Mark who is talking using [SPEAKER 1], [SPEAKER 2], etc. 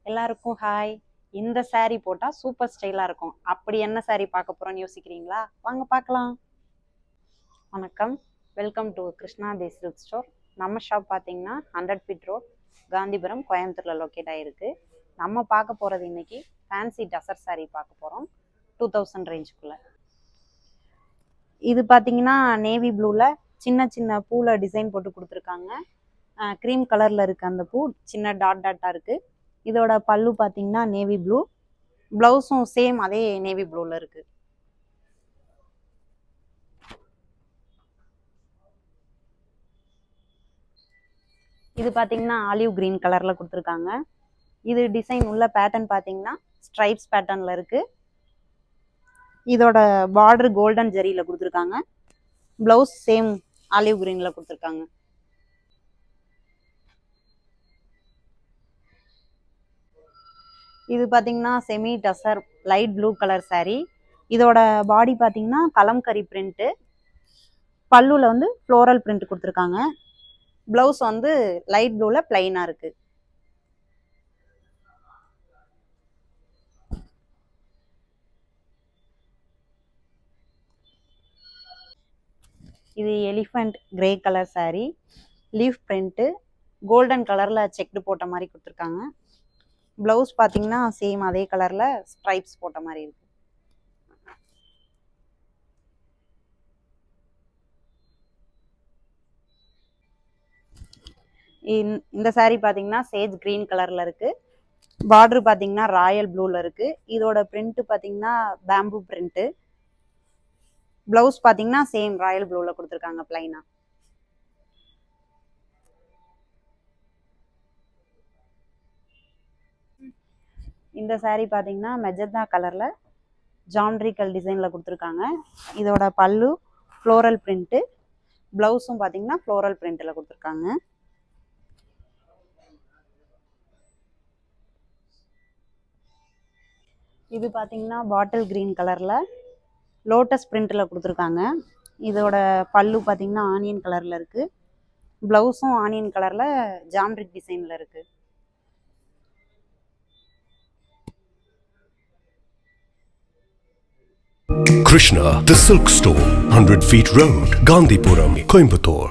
[SPEAKER 1] எல்லாருக்கும் ஹாய். இந்த saree போட்டா சூப்பர் ஸ்டைலா இருக்கும். அப்படி என்ன saree பார்க்க போறோம்னு யோசிக்கிறீங்களா? வாங்க பார்க்கலாம். வணக்கம், welcome to Krishna the silk store. நம்ம ஷாப் பார்த்தீங்கன்னா 100 ஃபீட் ரோட், காந்திபுரம், கோயம்புத்தூர்ல லொக்கேட் ஆயிருக்கு. நம்ம பார்க்க போறது இன்னைக்கு ஃபேன்சி டசர் saree பார்க்க போறோம். 2000 ரேஞ்சுக்குள்ள. இது பார்த்தீங்கன்னா நேவி ப்ளூல சின்ன சின்ன பூல டிசைன் போட்டு கொடுத்துருக்காங்க. க்ரீம் கலர்ல இருக்கு அந்த பூ, சின்ன டாட் டாட்டா இருக்கு. இதோட பல்லு பார்த்தீங்கன்னா நேவி ப்ளூ, பிளவுஸும் சேம் அதே நேவி ப்ளூல இருக்கு. இது பார்த்தீங்கன்னா ஆலிவ் கிரீன் கலர்ல கொடுத்துருக்காங்க. இது டிசைன் உள்ள பேட்டர்ன் பார்த்தீங்கன்னா ஸ்ட்ரைப்ஸ் பேட்டர்ன்ல இருக்கு. இதோட பார்டர் கோல்டன் ஜெரியில கொடுத்துருக்காங்க. பிளவுஸ் சேம் ஆலிவ் கிரீன்ல கொடுத்துருக்காங்க. இது பார்த்தீங்கன்னா semi tussar light blue colour saree. இதோட பாடி பார்த்தீங்கன்னா கலம்கரி பிரிண்ட்டு, பல்லுல வந்து ஃப்ளோரல் பிரிண்ட் கொடுத்துருக்காங்க. பிளவுஸ் வந்து லைட் ப்ளூல பிளைனா இருக்கு. இது elephant grey colour saree, leaf print, golden கலர்ல செக்டு போட்ட மாதிரி கொடுத்துருக்காங்க. பிளவுஸ் பார்த்தீங்கன்னா சேம் அதே கலர்ல ஸ்ட்ரைப்ஸ் போட்ட மாதிரி இருக்கு. இந்த saree பார்த்தீங்கன்னா சேஜ் கிரீன் கலர்ல இருக்கு. பார்டர் பார்த்தீங்கன்னா ராயல் ப்ளூல இருக்கு. இதோட பிரிண்ட் பார்த்தீங்கன்னா பேம்பு பிரிண்ட். பிளவுஸ் பார்த்தீங்கன்னா சேம் ராயல் ப்ளூல கொடுத்துருக்காங்க பிளைனா. இந்த saree பார்த்தீங்கன்னா மெஜந்தா கலர்ல ஜாமெட்ரிக்கல் டிசைன்ல கொடுத்துருக்காங்க. இதோட பல்லு ஃப்ளோரல் பிரிண்ட், பிளவுஸும் பார்த்தீங்கன்னா ஃப்ளோரல் பிரிண்ட்ல கொடுத்துருக்காங்க. இது பார்த்தீங்கன்னா பாட்டில் கிரீன் கலர்ல லோட்டஸ் பிரிண்ட்ல கொடுத்துருக்காங்க. இதோட பல்லு பார்த்தீங்கன்னா ஆனியன் கலர்ல இருக்கு. பிளவுஸும் ஆனியன் கலர்ல ஜாமெட்ரிக் டிசைன்ல இருக்கு.
[SPEAKER 2] Krishna, the Silk Store, 100 Feet Road, Gandhipuram, Coimbatore.